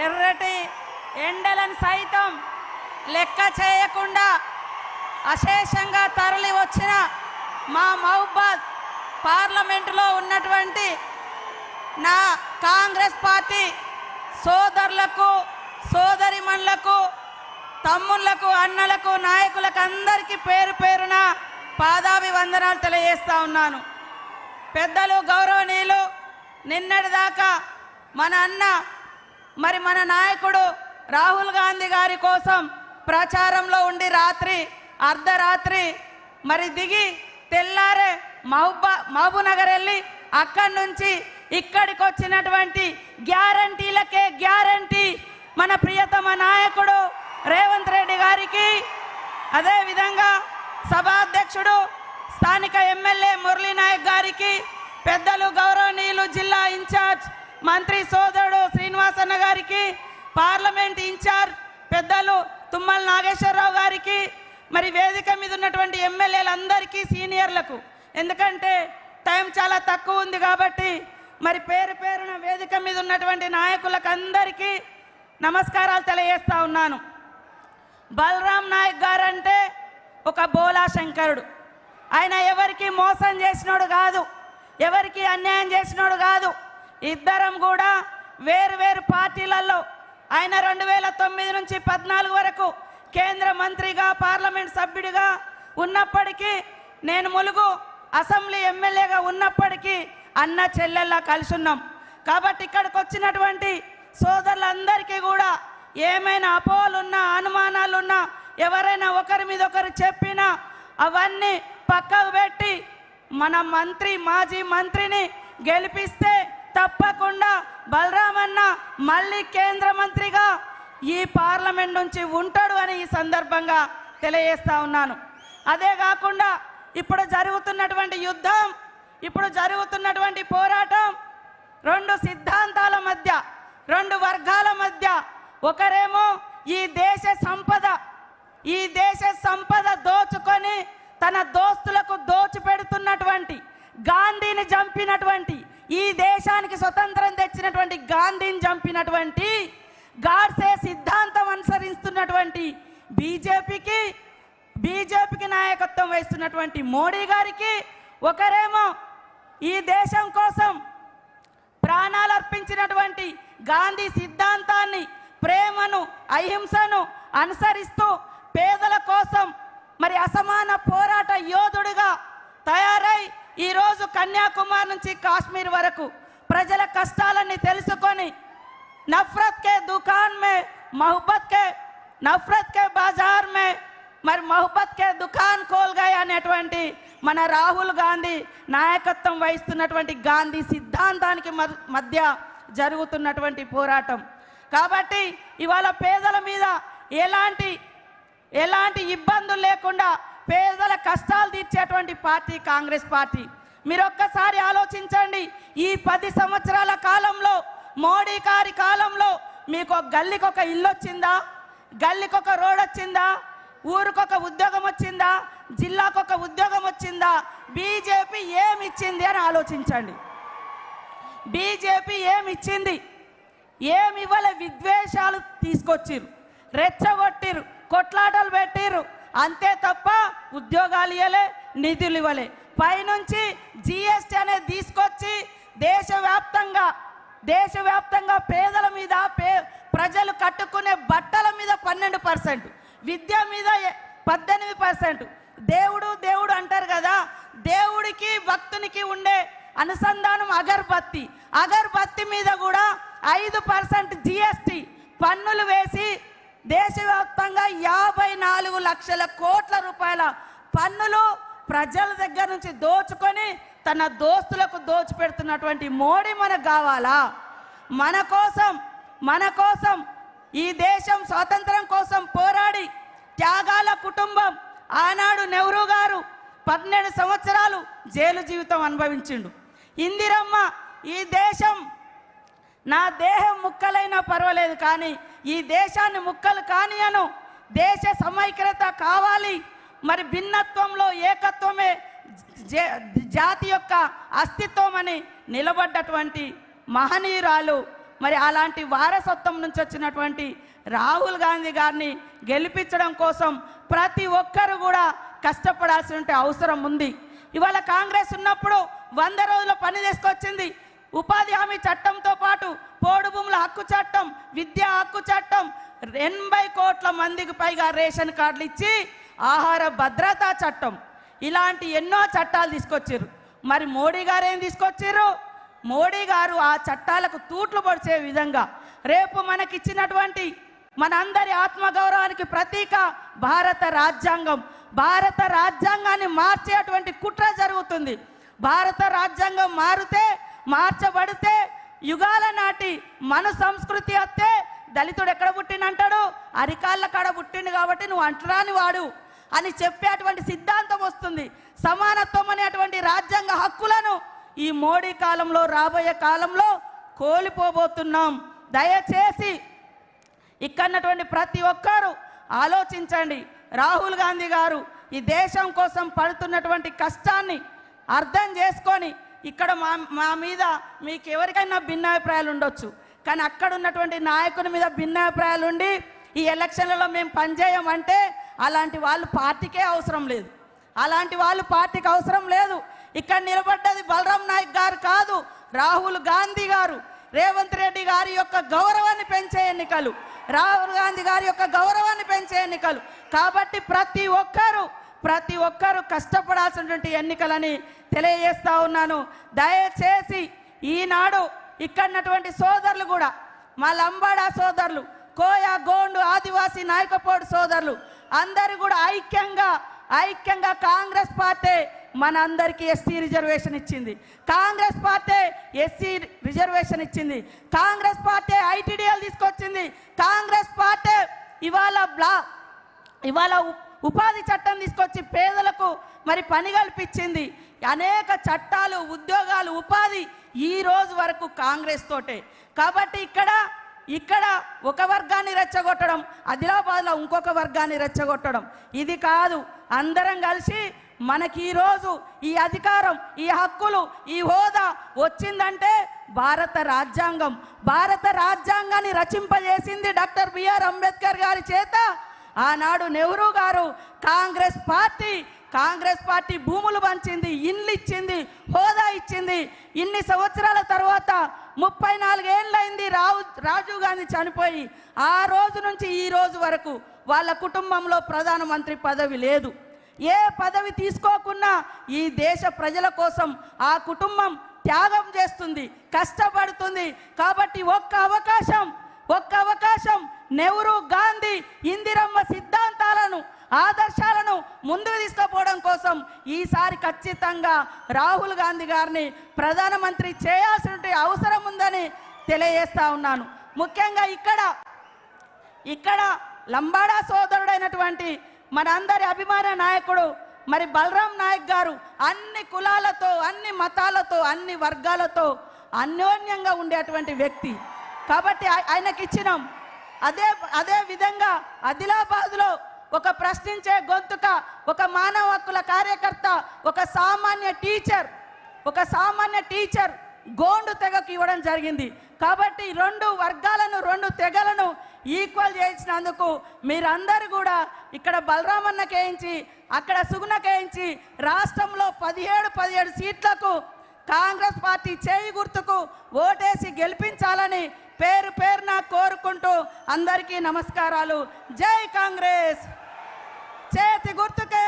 ఎర్రటి ఎండలను సైతం లెక్క చేయకుండా అశేషంగా తరలి వచ్చిన మా మహబూబాద్ పార్లమెంటులో ఉన్నటువంటి నా కాంగ్రెస్ పార్టీ సోదరులకు సోదరిమణులకు తమ్ముళ్లకు అన్నలకు నాయకులకు అందరికీ పేరు పేరున పాదాభివందనాలు తెలియజేస్తా ఉన్నాను. పెద్దలు గౌరవనీయులు నిన్నటిదాకా మన అన్న మన నాయకుడు రాహుల్ గాంధీ గారి కోసం ప్రచారంలో ఉండి రాత్రి అర్ధరాత్రి దిగి తెల్లారే మహబూబ్నగర్ వెళ్ళి అక్కడి నుంచి ఇక్కడికి వచ్చినటువంటి గ్యారంటీలకే గ్యారంటీ మన ప్రియతమ నాయకుడు రేవంత్ రెడ్డి గారికి, అదేవిధంగా సభాధ్యక్షుడు స్థానిక ఎమ్మెల్యే మురళీ నాయక్ గారికి, పెద్దలు గౌరవనీయులు జిల్లా ఇన్ఛార్జ్ మంత్రి సోదరుడు శ్రీనివాసన్న గారికి, పార్లమెంట్ ఇన్ఛార్జ్ పెద్దలు తుమ్మల నాగేశ్వరరావు గారికి, వేదిక మీద ఉన్నటువంటి ఎమ్మెల్యేలందరికీ సీనియర్లకు, ఎందుకంటే టైం చాలా తక్కువ ఉంది కాబట్టి పేరు పేరున వేదిక మీద ఉన్నటువంటి నాయకులకు అందరికీ నమస్కారాలు తెలియజేస్తా ఉన్నాను. బలరాం నాయక్ గారు అంటే ఒక బోలా శంకరుడు. ఆయన ఎవరికి మోసం చేసినోడు కాదు, ఎవరికి అన్యాయం చేసినోడు కాదు. ఇద్దరం కూడా వేరు వేరు పార్టీలలో ఆయన 2009 నుంచి 14 వరకు కేంద్ర మంత్రిగా పార్లమెంట్ సభ్యుడిగా ఉన్నప్పటికీ, నేను ములుగు అసెంబ్లీ ఎమ్మెల్యేగా ఉన్నప్పటికీ అన్న చెల్లెల్లా కలిసి ఉన్నాం. కాబట్టి ఇక్కడికి వచ్చినటువంటి సోదరులందరికీ కూడా ఏమైనా అపోహలున్నా అనుమానాలున్నా ఎవరైనా ఒకరి మీద ఒకరు చెప్పినా అవన్నీ పక్కకు పెట్టి మన మాజీ మంత్రిని గెలిపిస్తే తప్పకుండా బలరామన్న మళ్ళీ కేంద్ర మంత్రిగా ఈ పార్లమెంట్ నుంచి ఉంటాడు అని ఈ సందర్భంగా తెలియజేస్తా ఉన్నాను. అదే కాకుండా ఇప్పుడు జరుగుతున్నటువంటి యుద్ధం, ఇప్పుడు జరుగుతున్నటువంటి పోరాటం రెండు సిద్ధాంతాల మధ్య, రెండు వర్గాల మధ్య. ఒకరేమో ఈ దేశ సంపద దోచుకొని తన దోస్తులకు దోచిపెడుతున్నటువంటి, గాంధీని చంపినటువంటి, ఈ దేశానికి స్వతంత్రం తెచ్చినటువంటి గాంధీని చంపినటువంటి గాడ్సే సిద్ధాంతం అనుసరిస్తున్నటువంటి బీజేపీకి నాయకత్వం వహిస్తున్నటువంటి మోడీ గారికి, ఒకరేమో ఈ దేశం కోసం ప్రాణాలు అర్పించినటువంటి గాంధీ సిద్ధాంతాన్ని, ప్రేమను, అహింసను అనుసరిస్తూ పేదల కోసం అసమాన పోరాట యోధుడిగా తయారై ఈరోజు కన్యాకుమారి నుంచి కాశ్మీర్ వరకు ప్రజల కష్టాలన్నీ తెలుసుకొని నఫరత్ కే దుకాన్ మే నఫరత్ కే బాజార్ మే మొహబ్బత్ కే దుకాన్ కోల్ గయే అనేటువంటి మన రాహుల్ గాంధీ నాయకత్వం వహిస్తున్నటువంటి గాంధీ సిద్ధాంతానికి మధ్య జరుగుతున్నటువంటి పోరాటం. కాబట్టి ఇవాళ పేదల మీద ఎలాంటి ఇబ్బందులు లేకుండా పేదల కష్టాలు తీర్చేటువంటి పార్టీ కాంగ్రెస్ పార్టీ. మీరు ఒక్కసారి ఆలోచించండి, ఈ 10 సంవత్సరాల కాలంలో, మోడీ గారి కాలంలో మీకు గల్లీకి ఒక ఇల్లు వచ్చిందా? గల్లీకి ఒక రోడ్ వచ్చిందా? ఊరికొక ఉద్యోగం వచ్చిందా? జిల్లాకు ఒక ఉద్యోగం వచ్చిందా? బీజేపీ ఏమి ఇచ్చింది అని ఆలోచించండి. బీజేపీ ఏమి ఇచ్చింది? ఏమి ఇవ్వలే. విద్వేషాలు తీసుకొచ్చిర్రు, రెచ్చగొట్టిరు, కొట్లాటలు పెట్టిర్రు, అంతే తప్ప ఉద్యోగాలు ఇవ్వలే, నిధులు ఇవ్వలే. పైనుంచి జిఎస్టీ అనేది తీసుకొచ్చి దేశవ్యాప్తంగా పేదల మీద, ప్రజలు కట్టుకునే బట్టల మీద 12%, విద్య మీద 18%. దేవుడు అంటారు కదా, దేవుడికి భక్తునికి ఉండే అనుసంధానం అగర్బత్తి మీద కూడా 5% జిఎస్టీ పన్నులు వేసి దేశవ్యాప్తంగా 54 లక్షల కోట్ల రూపాయల పన్నులు ప్రజల దగ్గర నుంచి దోచుకొని తన దోస్తులకు దోచిపెడుతున్నటువంటి మోడీ మనకు కావాలా? మన కోసం ఈ దేశం స్వాతంత్రం కోసం పోరాడి త్యాగాల కుటుంబం, ఆనాడు నెహ్రూ గారు 12 సంవత్సరాలు జైలు జీవితం అనుభవించిండు. ఇందిరమ్మ ఈ దేశం నా దేహం ముక్కలైనా పర్వాలేదు కానీ ఈ దేశాన్ని ముక్కలు కానియను, దేశ సమైక్యత కావాలి, భిన్నత్వంలో ఏకత్వమే జాతి యొక్క అస్తిత్వం అని నిలబడ్డటువంటి మహనీయురాలు మరి అలాంటి వారసత్వం నుంచి వచ్చినటువంటి రాహుల్ గాంధీ గారిని గెలిపించడం కోసం ప్రతి ఒక్కరు కూడా కష్టపడాల్సిన అవసరం ఉంది. ఇవాళ కాంగ్రెస్ ఉన్నప్పుడు 100 రోజుల పని తీసుకొచ్చింది. ఉపాధి హామీ చట్టంతో పాటు పోడు భూముల హక్కు చట్టం, విద్యా హక్కు చట్టం, 80 కోట్ల మందికి పైగా రేషన్ కార్డులు ఇచ్చి ఆహార భద్రతా చట్టం, ఇలాంటి ఎన్నో చట్టాలు తీసుకొచ్చారు. మరి మోడీ గారు ఏం తీసుకొచ్చారు? మోడీ గారు ఆ చట్టాలకు తూట్లు పొడిచే విధంగా రేపు మనకిచ్చినటువంటి మనందరి ఆత్మగౌరవానికి ప్రతీక భారత రాజ్యాంగం. భారత రాజ్యాంగాన్ని మార్చేటువంటి కుట్ర జరుగుతుంది. భారత రాజ్యాంగం మార్చబడితే యుగాల నాటి మన సంస్కృతి వస్తే దళితుడు ఎక్కడ పుట్టినంటాడు, అరికాళ్ళ కాడ పుట్టిండు కాబట్టి నువ్వు అంటరాని వాడు అని చెప్పేటువంటి సిద్ధాంతం వస్తుంది. సమానత్వం అనేటువంటి రాజ్యాంగ హక్కులను ఈ మోడీ కాలంలో, రాబోయే కాలంలో కోల్పోబోతున్నాం. దయచేసి ఇక్కడున్నటువంటి ప్రతి ఒక్కరూ ఆలోచించండి. రాహుల్ గాంధీ గారు ఈ దేశం కోసం పడుతున్నటువంటి కష్టాన్ని అర్థం చేసుకొని, ఇక్కడ మా మీద మీకు ఎవరికైనా భిన్నాభిప్రాయాలు ఉండొచ్చు, కానీ అక్కడ ఉన్నటువంటి నాయకుని మీద భిన్నాభిప్రాయాలు ఉండి ఈ ఎలక్షన్లలో మేము పనిచేయమంటే అలాంటి వాళ్ళు పార్టీకే అవసరం లేదు. అలాంటి వాళ్ళు పార్టీకి అవసరం లేదు. ఇక్కడ నిలబడ్డది బలరాం నాయక్ గారు కాదు, రాహుల్ గాంధీ గారు. రేవంత్ రెడ్డి గారి యొక్క గౌరవాన్ని పెంచే ఎన్నికలు, రాహుల్ గాంధీ గారి యొక్క గౌరవాన్ని పెంచే ఎన్నికలు. కాబట్టి ప్రతి ఒక్కరూ కష్టపడాల్సినటువంటి ఎన్నికలని తెలియజేస్తా ఉన్నాను. దయచేసి ఈనాడు ఇక్కడున్నటువంటి సోదరులు కూడా, మా లంబాడా సోదరులు, కోయ, గోండు, ఆదివాసీ నాయకపోడు సోదరులు అందరూ కూడా ఐక్యంగా కాంగ్రెస్ పార్టీ మనందరికీ ఎస్టీ రిజర్వేషన్ ఇచ్చింది, కాంగ్రెస్ పార్టీ ఎస్సీ రిజర్వేషన్ ఇచ్చింది, కాంగ్రెస్ పార్టీ ఐటీడీఎల్ తీసుకొచ్చింది, కాంగ్రెస్ పార్టీ ఇవాళ ఉపాధి చట్టం తీసుకొచ్చి పేదలకు మరి పని కల్పించింది. అనేక చట్టాలు, ఉద్యోగాలు, ఉపాధి ఈ రోజు వరకు కాంగ్రెస్ తోటే. కాబట్టి ఇక్కడ ఒక వర్గాన్ని రెచ్చగొట్టడం, ఆదిలాబాద్లో ఇంకొక వర్గాన్ని రెచ్చగొట్టడం ఇది కాదు. అందరం కలిసి మనకి ఈరోజు ఈ అధికారం, ఈ హక్కులు, ఈ హోదా వచ్చిందంటే భారత రాజ్యాంగాన్ని రచింపజేసింది డాక్టర్ బిఆర్ అంబేద్కర్ గారి చేత. ఆనాడు నెహ్రూ గారు కాంగ్రెస్ పార్టీ భూములు పంచింది, ఇండ్లు ఇచ్చింది, హోదా ఇచ్చింది. ఇన్ని సంవత్సరాల తర్వాత 34 ఏళ్ళైంది రాజీవ్ గాంధీ చనిపోయి. ఆ రోజు నుంచి ఈ రోజు వరకు వాళ్ళ కుటుంబంలో ప్రధానమంత్రి పదవి లేదు. ఏ పదవి తీసుకోకున్నా ఈ దేశ ప్రజల కోసం ఆ కుటుంబం త్యాగం చేస్తుంది, కష్టపడుతుంది. కాబట్టి ఒక్క అవకాశం నెహ్రూ, గాంధీ, ఇందిరమ్మ సిద్ధాంతాలను, ఆదర్శాలను ముందుకు తీసుకుపోవడం కోసం ఈసారి ఖచ్చితంగా రాహుల్ గాంధీ గారిని ప్రధానమంత్రి చేయాల్సిన అవసరం ఉందని తెలియజేస్తా ఉన్నాను. ముఖ్యంగా ఇక్కడ లంబాడా సోదరుడైనటువంటి మనందరి అభిమాన నాయకుడు మరి బలరాం నాయక్ గారు అన్ని కులాలతో, అన్ని మతాలతో, అన్ని వర్గాలతో అన్యోన్యంగా ఉండేటువంటి వ్యక్తి. కాబట్టి ఆయనకి ఇచ్చినాం. అదే విధంగా ఆదిలాబాద్లో ఒక ప్రశ్నించే గొంతుక, ఒక మానవ హక్కుల కార్యకర్త, ఒక సామాన్య టీచర్ గోండు తెగకు ఇవ్వడం జరిగింది. కాబట్టి 2 వర్గాలను, 2 తెగలను ఈక్వల్ చేయించినందుకు మీరందరూ కూడా ఇక్కడ బలరామన్నకేయించి, అక్కడ సుగుణకేయించి రాష్ట్రంలో 17 సీట్లకు కాంగ్రెస్ పార్టీ చేయి గుర్తుకు ఓటేసి గెలిపించాలని పేరున కోరుకుంటూ అందరికీ నమస్కారాలు. జై కాంగ్రెస్. చేతి గుర్తుకే